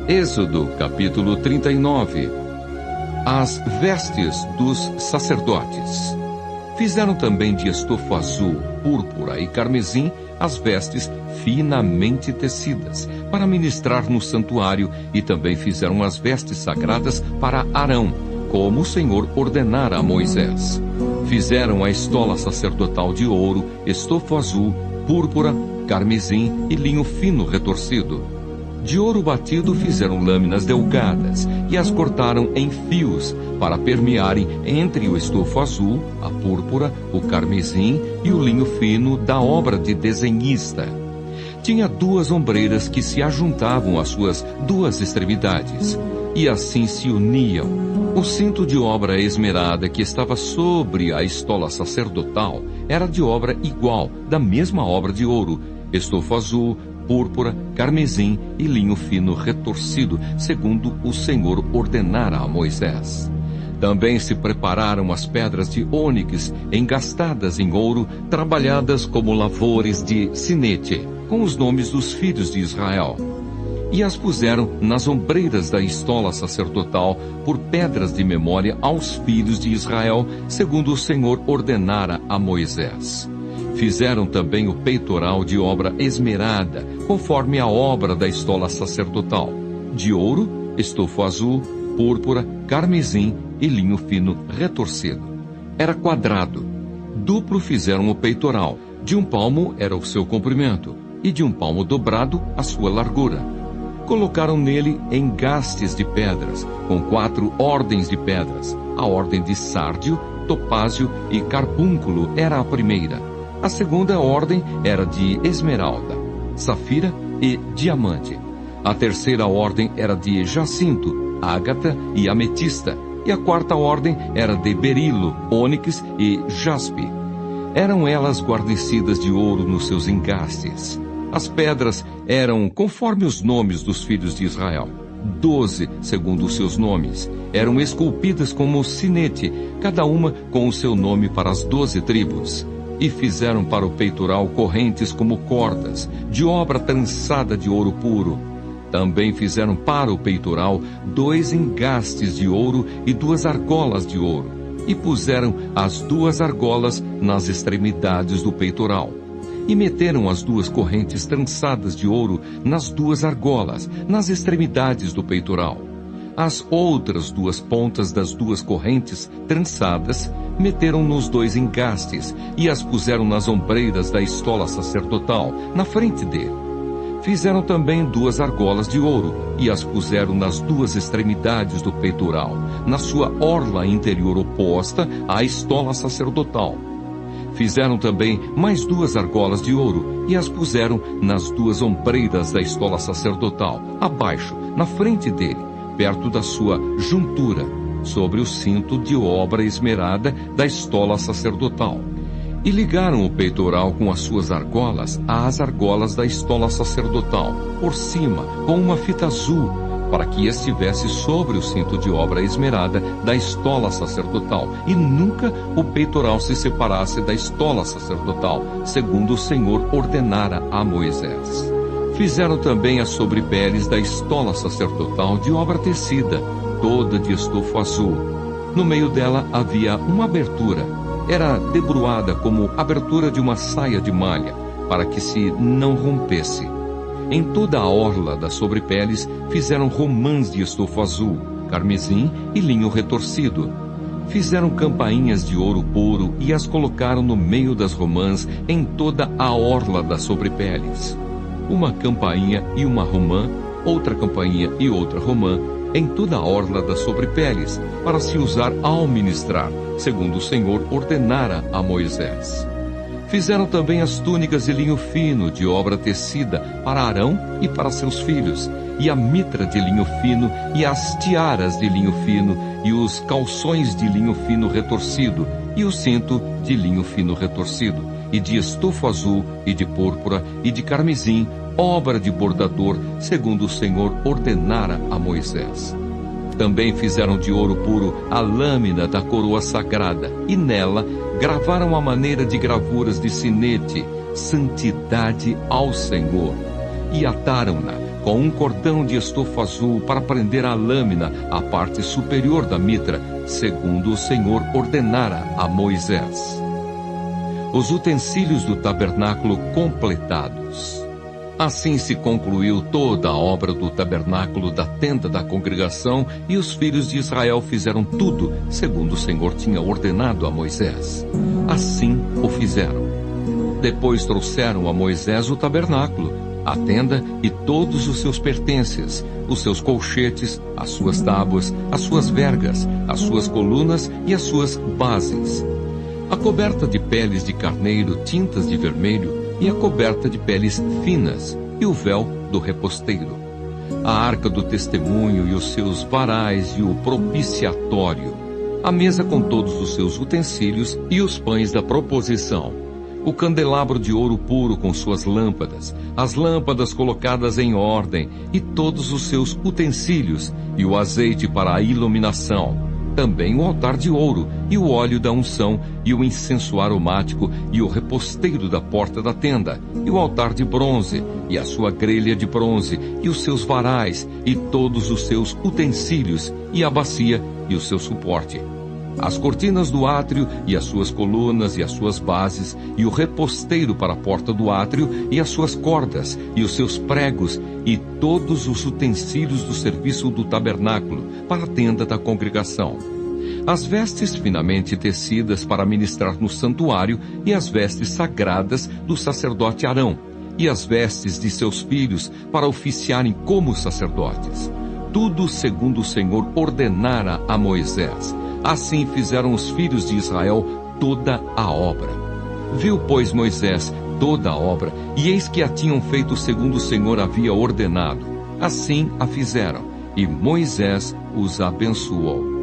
Êxodo, capítulo 39. As vestes dos sacerdotes. Fizeram também de estofo azul, púrpura e carmesim as vestes finamente tecidas, para ministrar no santuário, e também fizeram as vestes sagradas para Arão, como o Senhor ordenara a Moisés. Fizeram a estola sacerdotal de ouro, estofo azul, púrpura, carmesim e linho fino retorcido. De ouro batido fizeram lâminas delgadas e as cortaram em fios para permearem entre o estofo azul, a púrpura, o carmesim e o linho fino da obra de desenhista. Tinha 2 ombreiras que se ajuntavam às suas 2 extremidades, e assim se uniam. O cinto de obra esmerada que estava sobre a estola sacerdotal era de obra igual, da mesma obra de ouro, estofo azul, púrpura, carmesim e linho fino retorcido, segundo o Senhor ordenara a Moisés. Também se prepararam as pedras de ônix engastadas em ouro, trabalhadas como lavores de sinete, com os nomes dos filhos de Israel. E as puseram nas ombreiras da estola sacerdotal por pedras de memória aos filhos de Israel, segundo o Senhor ordenara a Moisés. Fizeram também o peitoral de obra esmerada, conforme a obra da estola sacerdotal, de ouro, estofo azul, púrpura, carmesim e linho fino retorcido. Era quadrado. Duplo fizeram o peitoral. De 1 palmo era o seu comprimento, e de 1 palmo dobrado a sua largura. Colocaram nele engastes de pedras, com 4 ordens de pedras. A ordem de sárdio, topázio e carbúnculo era a primeira. A segunda ordem era de esmeralda, safira e diamante. A terceira ordem era de jacinto, ágata e ametista. E a 4ª ordem era de berilo, ônix e jaspe. Eram elas guarnecidas de ouro nos seus engastes. As pedras eram conforme os nomes dos filhos de Israel. 12, segundo os seus nomes. Eram esculpidas como sinete, cada uma com o seu nome para as 12 tribos. E fizeram para o peitoral correntes como cordas, de obra trançada de ouro puro. Também fizeram para o peitoral 2 engastes de ouro e 2 argolas de ouro. E puseram as 2 argolas nas extremidades do peitoral. E meteram as 2 correntes trançadas de ouro nas 2 argolas, nas extremidades do peitoral. As outras 2 pontas das 2 correntes trançadas meteram nos 2 engastes e as puseram nas ombreiras da estola sacerdotal, na frente dele. Fizeram também 2 argolas de ouro e as puseram nas 2 extremidades do peitoral, na sua orla interior oposta à estola sacerdotal. Fizeram também mais 2 argolas de ouro e as puseram nas 2 ombreiras da estola sacerdotal, abaixo, na frente dele, perto da sua juntura, sobre o cinto de obra esmerada da estola sacerdotal. E ligaram o peitoral com as suas argolas às argolas da estola sacerdotal, por cima, com uma fita azul, para que estivesse sobre o cinto de obra esmerada da estola sacerdotal, e nunca o peitoral se separasse da estola sacerdotal, segundo o Senhor ordenara a Moisés. Fizeram também as sobrepeles da estola sacerdotal de obra tecida, toda de estofo azul. No meio dela havia uma abertura. Era debruada como abertura de uma saia de malha, para que se não rompesse. Em toda a orla das sobrepeles fizeram romãs de estofo azul, carmesim e linho retorcido. Fizeram campainhas de ouro puro e as colocaram no meio das romãs em toda a orla das sobrepeles. Uma campainha e uma romã, outra campainha e outra romã, em toda a orla das sobrepeles, para se usar ao ministrar, segundo o Senhor ordenara a Moisés. Fizeram também as túnicas de linho fino, de obra tecida, para Arão e para seus filhos, e a mitra de linho fino, e as tiaras de linho fino, e os calções de linho fino retorcido, e o cinto de linho fino retorcido, e de estofo azul, e de púrpura, e de carmesim, obra de bordador, segundo o Senhor ordenara a Moisés. Também fizeram de ouro puro a lâmina da coroa sagrada, e nela gravaram a maneira de gravuras de sinete, santidade ao Senhor, e ataram-na com um cordão de estofa azul para prender a lâmina à parte superior da mitra, segundo o Senhor ordenara a Moisés. Os utensílios do tabernáculo completados. Assim se concluiu toda a obra do tabernáculo da tenda da congregação, e os filhos de Israel fizeram tudo segundo o Senhor tinha ordenado a Moisés. Assim o fizeram. Depois trouxeram a Moisés o tabernáculo, a tenda e todos os seus pertences, os seus colchetes, as suas tábuas, as suas vergas, as suas colunas e as suas bases. A coberta de peles de carneiro tintas de vermelho e a coberta de peles finas e o véu do reposteiro. A arca do testemunho e os seus varais e o propiciatório. A mesa com todos os seus utensílios e os pães da proposição. O candelabro de ouro puro com suas lâmpadas, as lâmpadas colocadas em ordem e todos os seus utensílios e o azeite para a iluminação. Também o altar de ouro, e o óleo da unção, e o incenso aromático, e o reposteiro da porta da tenda, e o altar de bronze, e a sua grelha de bronze, e os seus varais, e todos os seus utensílios, e a bacia, e o seu suporte. As cortinas do átrio, e as suas colunas, e as suas bases, e o reposteiro para a porta do átrio, e as suas cordas, e os seus pregos, e todos os utensílios do serviço do tabernáculo, para a tenda da congregação. As vestes finamente tecidas para ministrar no santuário, e as vestes sagradas do sacerdote Arão, e as vestes de seus filhos para oficiarem como sacerdotes. Tudo segundo o Senhor ordenara a Moisés. Assim fizeram os filhos de Israel toda a obra. Viu, pois, Moisés toda a obra, e eis que a tinham feito segundo o Senhor havia ordenado. Assim a fizeram, e Moisés os abençoou.